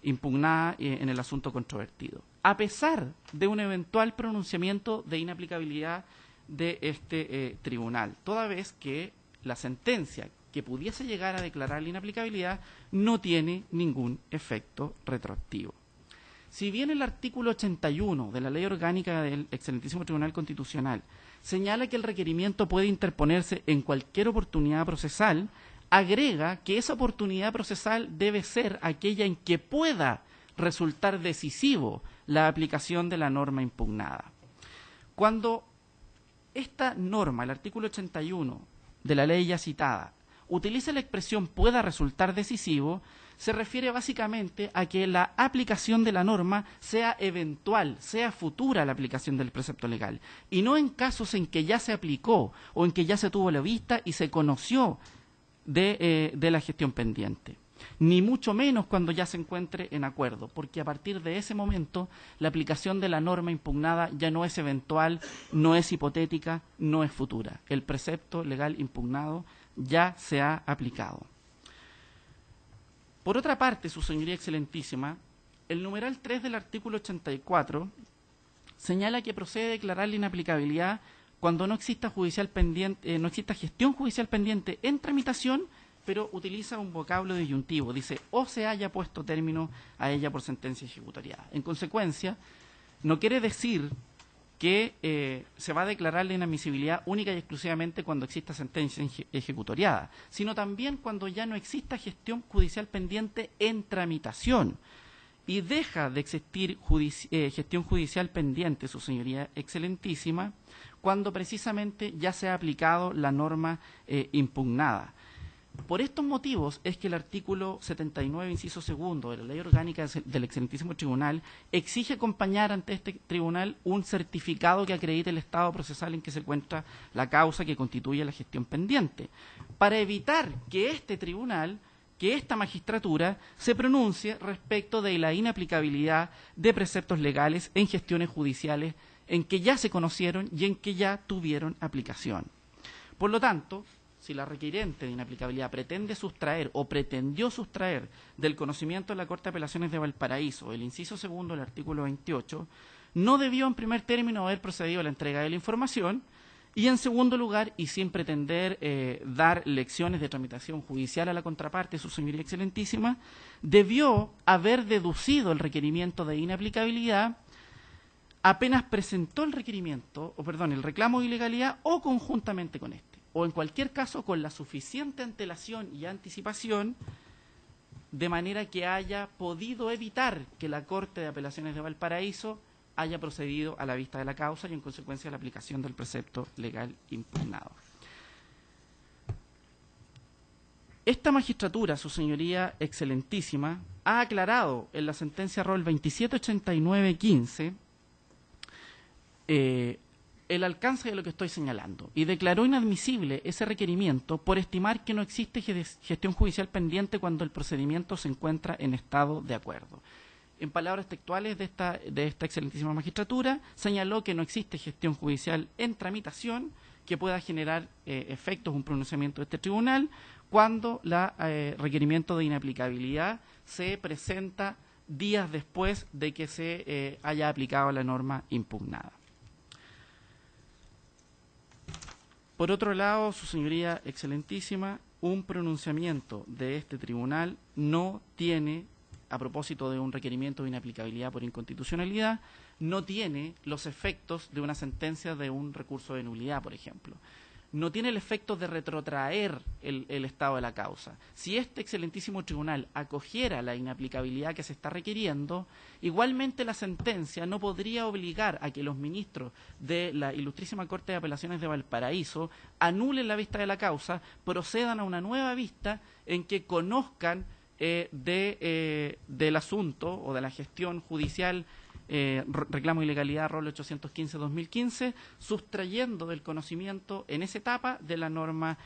impugnada en el asunto controvertido, a pesar de un eventual pronunciamiento de inaplicabilidad de este tribunal, toda vez que la sentencia que pudiese llegar a declarar la inaplicabilidad no tiene ningún efecto retroactivo. Si bien el artículo 81 de la Ley Orgánica del Excelentísimo Tribunal Constitucional señala que el requerimiento puede interponerse en cualquier oportunidad procesal, agrega que esa oportunidad procesal debe ser aquella en que pueda resultar decisivo la aplicación de la norma impugnada. Cuando esta norma, el artículo 81 de la ley ya citada, utiliza la expresión pueda resultar decisivo, se refiere básicamente a que la aplicación de la norma sea eventual, sea futura la aplicación del precepto legal, y no en casos en que ya se aplicó o en que ya se tuvo la vista y se conoció de la gestión pendiente, ni mucho menos cuando ya se encuentre en acuerdo, porque a partir de ese momento la aplicación de la norma impugnada ya no es eventual, no es hipotética, no es futura. El precepto legal impugnado ya se ha aplicado. Por otra parte, su señoría excelentísima, el numeral 3 del artículo 84 señala que procede a declarar la inaplicabilidad cuando no exista gestión judicial pendiente en tramitación, pero utiliza un vocablo disyuntivo, dice, o se haya puesto término a ella por sentencia ejecutoriada. En consecuencia, no quiere decir que se va a declarar la inadmisibilidad única y exclusivamente cuando exista sentencia ejecutoriada, sino también cuando ya no exista gestión judicial pendiente en tramitación. Y deja de existir gestión judicial pendiente, su señoría excelentísima, cuando precisamente ya se ha aplicado la norma impugnada. Por estos motivos es que el artículo 79, inciso segundo de la Ley Orgánica del Excelentísimo Tribunal exige acompañar ante este tribunal un certificado que acredite el estado procesal en que se encuentra la causa que constituye la gestión pendiente, para evitar que este tribunal, que esta magistratura, se pronuncie respecto de la inaplicabilidad de preceptos legales en gestiones judiciales en que ya se conocieron y en que ya tuvieron aplicación. Por lo tanto, si la requerente de inaplicabilidad pretende sustraer o pretendió sustraer del conocimiento de la Corte de Apelaciones de Valparaíso el inciso segundo del artículo 28, no debió en primer término haber procedido a la entrega de la información y en segundo lugar, y sin pretender dar lecciones de tramitación judicial a la contraparte, su señoría excelentísima, debió haber deducido el requerimiento de inaplicabilidad apenas presentó el el reclamo de ilegalidad o conjuntamente con este, o en cualquier caso con la suficiente antelación y anticipación de manera que haya podido evitar que la Corte de Apelaciones de Valparaíso haya procedido a la vista de la causa y en consecuencia a la aplicación del precepto legal impugnado. Esta magistratura, su señoría excelentísima, ha aclarado en la sentencia Rol 2789-15 el alcance de lo que estoy señalando y declaró inadmisible ese requerimiento por estimar que no existe gestión judicial pendiente cuando el procedimiento se encuentra en estado de acuerdo. En palabras textuales de esta excelentísima magistratura, señaló que no existe gestión judicial en tramitación que pueda generar efectos un pronunciamiento de este tribunal cuando el requerimiento de inaplicabilidad se presenta días después de que se haya aplicado la norma impugnada. Por otro lado, su señoría excelentísima, un pronunciamiento de este tribunal no tiene, a propósito de un requerimiento de inaplicabilidad por inconstitucionalidad, no tiene los efectos de una sentencia de un recurso de nulidad, por ejemplo. No tiene el efecto de retrotraer el estado de la causa. Si este excelentísimo tribunal acogiera la inaplicabilidad que se está requiriendo, igualmente la sentencia no podría obligar a que los ministros de la Ilustrísima Corte de Apelaciones de Valparaíso anulen la vista de la causa, procedan a una nueva vista en que conozcan del asunto o de la gestión judicial reclamo de ilegalidad Rol 815-2015, sustrayendo del conocimiento en esa etapa de la norma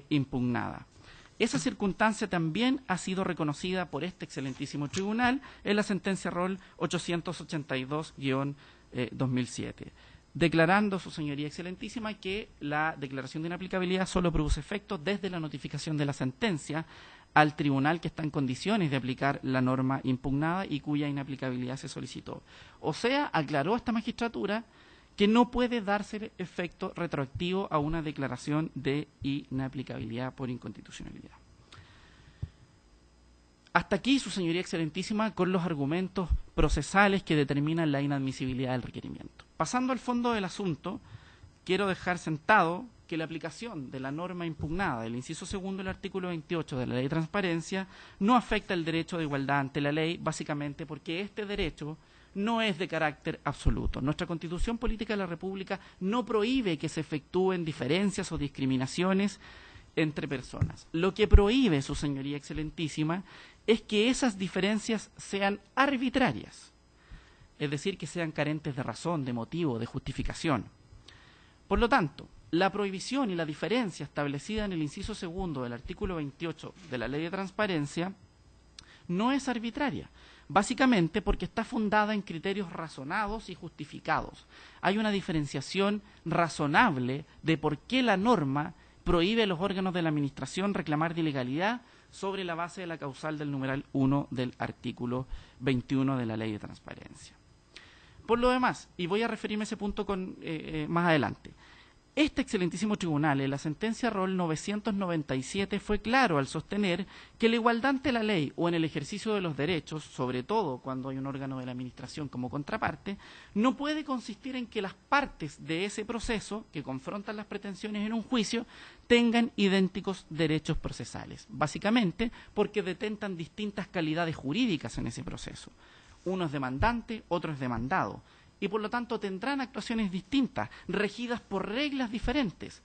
impugnada. Esa circunstancia también ha sido reconocida por este excelentísimo tribunal en la sentencia Rol 882-2007, declarando su señoría excelentísima que la declaración de inaplicabilidad solo produce efecto desde la notificación de la sentencia al tribunal que está en condiciones de aplicar la norma impugnada y cuya inaplicabilidad se solicitó. O sea, aclaró esta magistratura que no puede darse efecto retroactivo a una declaración de inaplicabilidad por inconstitucionalidad. Hasta aquí, su señoría excelentísima, con los argumentos procesales que determinan la inadmisibilidad del requerimiento. Pasando al fondo del asunto, quiero dejar sentado que la aplicación de la norma impugnada del inciso segundo del artículo 28 de la Ley de Transparencia no afecta el derecho de igualdad ante la ley, básicamente porque este derecho no es de carácter absoluto. Nuestra Constitución Política de la República no prohíbe que se efectúen diferencias o discriminaciones entre personas. Lo que prohíbe, su señoría excelentísima, es que esas diferencias sean arbitrarias, es decir, que sean carentes de razón, de motivo, de justificación. Por lo tanto, la prohibición y la diferencia establecida en el inciso segundo del artículo 28 de la Ley de Transparencia no es arbitraria, básicamente porque está fundada en criterios razonados y justificados. Hay una diferenciación razonable de por qué la norma prohíbe a los órganos de la Administración reclamar de ilegalidad sobre la base de la causal del numeral 1 del artículo 21 de la Ley de Transparencia. Por lo demás, y voy a referirme a ese punto más adelante, este excelentísimo tribunal, en la sentencia Rol 997, fue claro al sostener que la igualdad ante la ley o en el ejercicio de los derechos, sobre todo cuando hay un órgano de la Administración como contraparte, no puede consistir en que las partes de ese proceso, que confrontan las pretensiones en un juicio, tengan idénticos derechos procesales, básicamente porque detentan distintas calidades jurídicas en ese proceso. Uno es demandante, otro es demandado, y por lo tanto tendrán actuaciones distintas, regidas por reglas diferentes.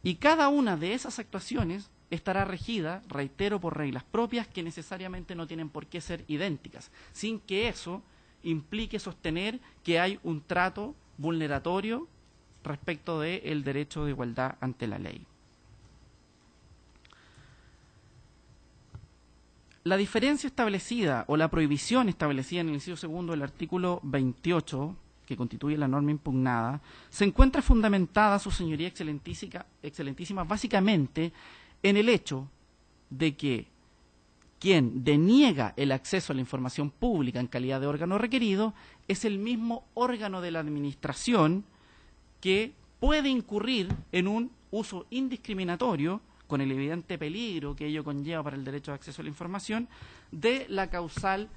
Y cada una de esas actuaciones estará regida, reitero, por reglas propias que necesariamente no tienen por qué ser idénticas, sin que eso implique sostener que hay un trato vulneratorio respecto del derecho de igualdad ante la ley. La diferencia establecida o la prohibición establecida en el inciso segundo del artículo 28, que constituye la norma impugnada, se encuentra fundamentada, su señoría excelentísima, básicamente en el hecho de que quien deniega el acceso a la información pública en calidad de órgano requerido es el mismo órgano de la Administración que puede incurrir en un uso indiscriminatorio, con el evidente peligro que ello conlleva para el derecho de acceso a la información, de la causal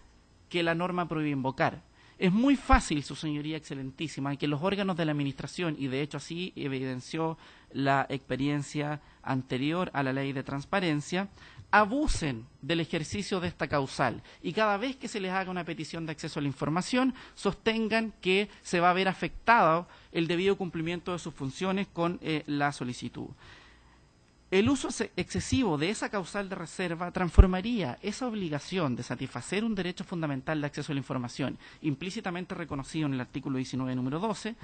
que la norma prohíbe invocar. Es muy fácil, su señoría excelentísima, que los órganos de la administración, y de hecho así evidenció la experiencia anterior a la ley de transparencia, abusen del ejercicio de esta causal y cada vez que se les haga una petición de acceso a la información sostengan que se va a ver afectado el debido cumplimiento de sus funciones con la solicitud. El uso excesivo de esa causal de reserva transformaría esa obligación de satisfacer un derecho fundamental de acceso a la información, implícitamente reconocido en el artículo 19, número 12,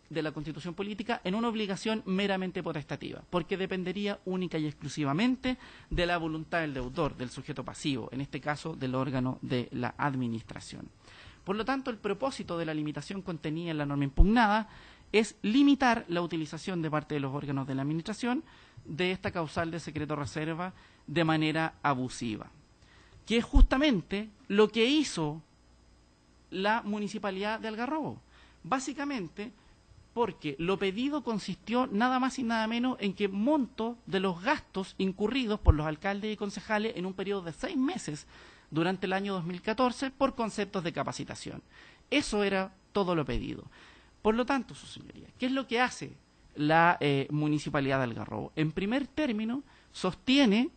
de la Constitución Política, en una obligación meramente potestativa, porque dependería única y exclusivamente de la voluntad del deudor, del sujeto pasivo, en este caso del órgano de la administración. Por lo tanto, el propósito de la limitación contenida en la norma impugnada es limitar la utilización de parte de los órganos de la administración de esta causal de secreto reserva de manera abusiva, que es justamente lo que hizo la Municipalidad de Algarrobo. Básicamente porque lo pedido consistió nada más y nada menos en que monto de los gastos incurridos por los alcaldes y concejales en un periodo de 6 meses durante el año 2014 por conceptos de capacitación. Eso era todo lo pedido. Por lo tanto, su señoría, ¿qué es lo que hace la Municipalidad de Algarrobo? En primer término, sostiene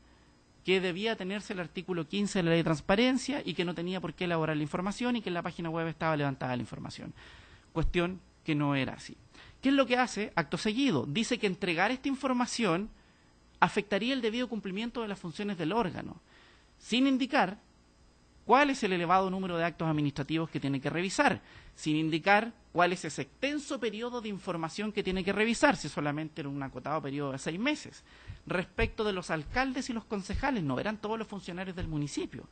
que debía tenerse el artículo 15 de la Ley de Transparencia y que no tenía por qué elaborar la información y que en la página web estaba levantada la información. Cuestión que no era así. ¿Qué es lo que hace? Acto seguido, dice que entregar esta información afectaría el debido cumplimiento de las funciones del órgano, sin indicar cuál es el elevado número de actos administrativos que tiene que revisar, sin indicar cuál es ese extenso periodo de información que tiene que revisar, si solamente era un acotado periodo de 6 meses. Respecto de los alcaldes y los concejales, no, eran todos los funcionarios del municipio.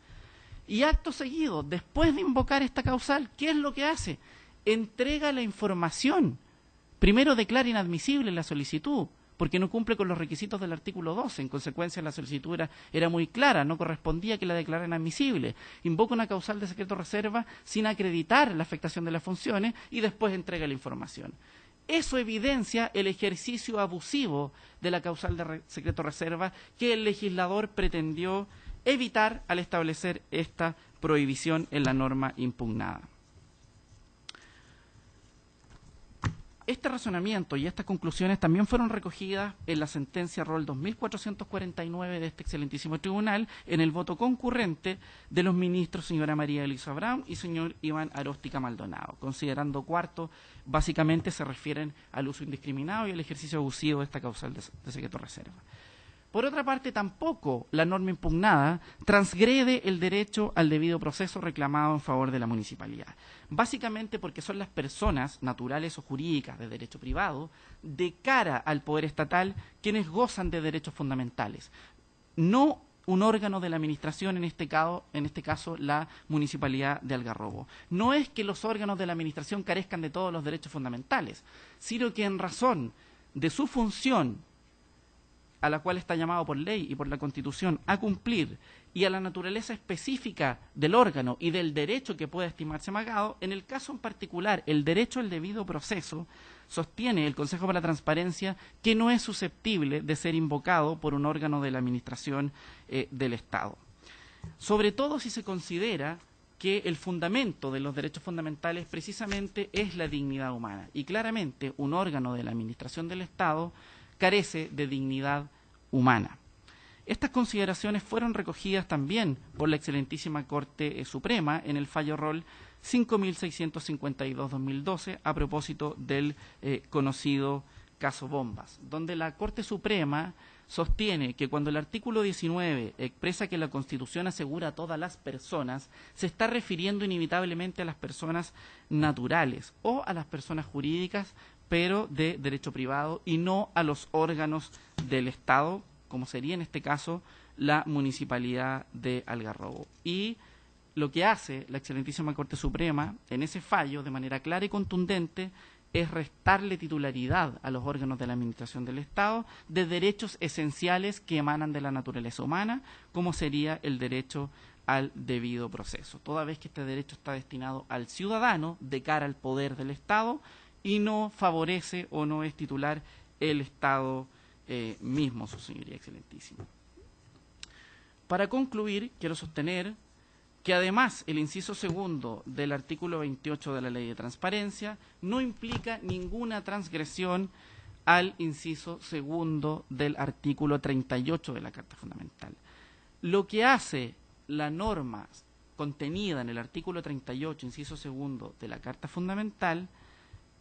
Y acto seguido, después de invocar esta causal, ¿qué es lo que hace? Entrega la información. Primero declara inadmisible la solicitud, porque no cumple con los requisitos del artículo 12. En consecuencia, la solicitud era muy clara, no correspondía que la declarara inadmisible. Invoca una causal de secreto reserva sin acreditar la afectación de las funciones y después entrega la información. Eso evidencia el ejercicio abusivo de la causal de secreto reserva que el legislador pretendió evitar al establecer esta prohibición en la norma impugnada. Este razonamiento y estas conclusiones también fueron recogidas en la sentencia Rol 2449 de este excelentísimo tribunal en el voto concurrente de los ministros señora María Elisa Brown y señor Iván Aróstica Maldonado. Considerando cuarto, básicamente se refieren al uso indiscriminado y al ejercicio abusivo de esta causal de secreto reserva. Por otra parte, tampoco la norma impugnada transgrede el derecho al debido proceso reclamado en favor de la municipalidad. Básicamente porque son las personas naturales o jurídicas de derecho privado de cara al poder estatal quienes gozan de derechos fundamentales. No un órgano de la administración, en este caso la Municipalidad de Algarrobo. No es que los órganos de la administración carezcan de todos los derechos fundamentales, sino que en razón de su función a la cual está llamado por ley y por la Constitución a cumplir, y a la naturaleza específica del órgano y del derecho que pueda estimarse amagado, en el caso en particular, el derecho al debido proceso, sostiene el Consejo para la Transparencia que no es susceptible de ser invocado por un órgano de la administración del Estado. Sobre todo si se considera que el fundamento de los derechos fundamentales precisamente es la dignidad humana, y claramente un órgano de la administración del Estado carece de dignidad humana. Estas consideraciones fueron recogidas también por la excelentísima Corte Suprema en el fallo Rol 5652-2012 a propósito del conocido caso Bombas, donde la Corte Suprema sostiene que cuando el artículo 19 expresa que la Constitución asegura a todas las personas, se está refiriendo inevitablemente a las personas naturales o a las personas jurídicas, pero de derecho privado, y no a los órganos del Estado, como sería en este caso la Municipalidad de Algarrobo. Y lo que hace la excelentísima Corte Suprema en ese fallo, de manera clara y contundente, es restarle titularidad a los órganos de la Administración del Estado de derechos esenciales que emanan de la naturaleza humana, como sería el derecho al debido proceso, toda vez que este derecho está destinado al ciudadano de cara al poder del Estado, y no favorece o no es titular el Estado mismo, su señoría excelentísima. Para concluir, quiero sostener que además el inciso segundo del artículo 28 de la Ley de Transparencia no implica ninguna transgresión al inciso segundo del artículo 38 de la Carta Fundamental. Lo que hace la norma contenida en el artículo 38, inciso segundo de la Carta Fundamental,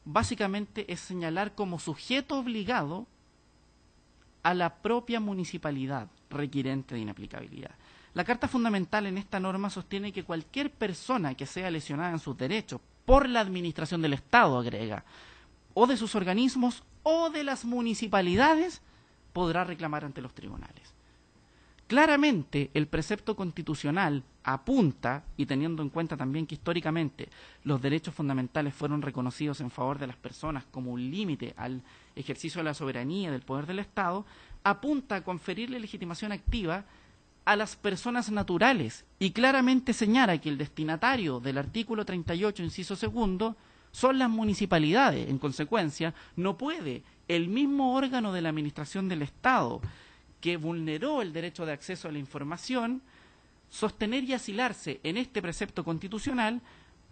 básicamente es señalar como sujeto obligado a la propia municipalidad requirente de inaplicabilidad. La Carta Fundamental en esta norma sostiene que cualquier persona que sea lesionada en sus derechos por la administración del Estado, agrega, o de sus organismos o de las municipalidades, podrá reclamar ante los tribunales. Claramente, el precepto constitucional apunta, y teniendo en cuenta también que históricamente los derechos fundamentales fueron reconocidos en favor de las personas como un límite al ejercicio de la soberanía del poder del Estado, apunta a conferirle legitimación activa a las personas naturales y claramente señala que el destinatario del artículo 38, inciso segundo, son las municipalidades. En consecuencia, no puede el mismo órgano de la administración del Estado que vulneró el derecho de acceso a la información sostener y asilarse en este precepto constitucional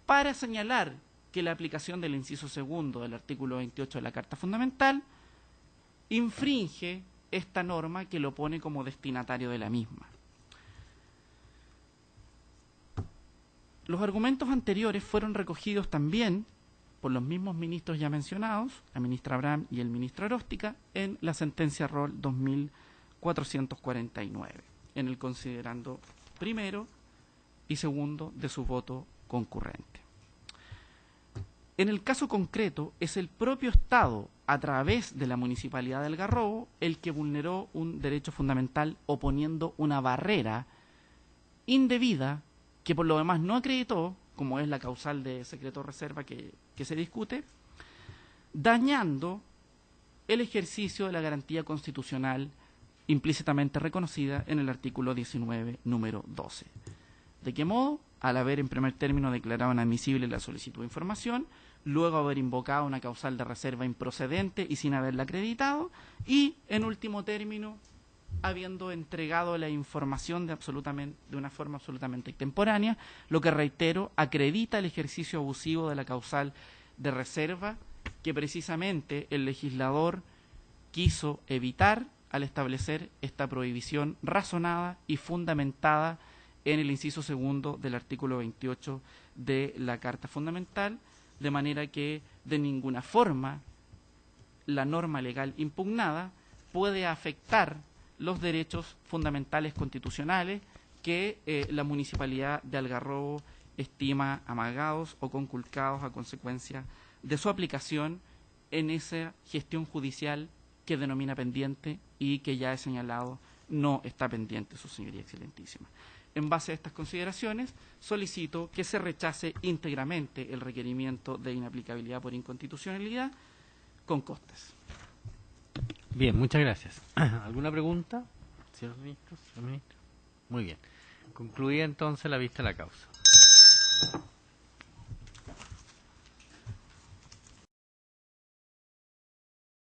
para señalar que la aplicación del inciso segundo del artículo 28 de la Carta Fundamental infringe esta norma que lo pone como destinatario de la misma. Los argumentos anteriores fueron recogidos también por los mismos ministros ya mencionados, la ministra Abraham y el ministro Aróstica, en la sentencia ROL 2449, en el considerando primero y segundo de su voto concurrente. En el caso concreto, es el propio Estado, a través de la Municipalidad de Algarrobo, el que vulneró un derecho fundamental oponiendo una barrera indebida que por lo demás no acreditó, como es la causal de secreto reserva que se discute, dañando el ejercicio de la garantía constitucional implícitamente reconocida en el artículo 19, número 12. ¿De qué modo? Al haber en primer término declarado inadmisible la solicitud de información, luego haber invocado una causal de reserva improcedente y sin haberla acreditado, y en último término habiendo entregado la información de una forma absolutamente extemporánea, lo que, reitero, acredita el ejercicio abusivo de la causal de reserva que precisamente el legislador quiso evitar al establecer esta prohibición razonada y fundamentada en el inciso segundo del artículo 28 de la Carta Fundamental, de manera que de ninguna forma la norma legal impugnada puede afectar los derechos fundamentales constitucionales que la Municipalidad de Algarrobo estima amagados o conculcados a consecuencia de su aplicación en esa gestión judicial que denomina pendiente y que ya he señalado no está pendiente, su señoría excelentísima. En base a estas consideraciones, solicito que se rechace íntegramente el requerimiento de inaplicabilidad por inconstitucionalidad con costes. Bien, muchas gracias. ¿Alguna pregunta, señor ministro? Muy bien. Concluida entonces la vista de la causa.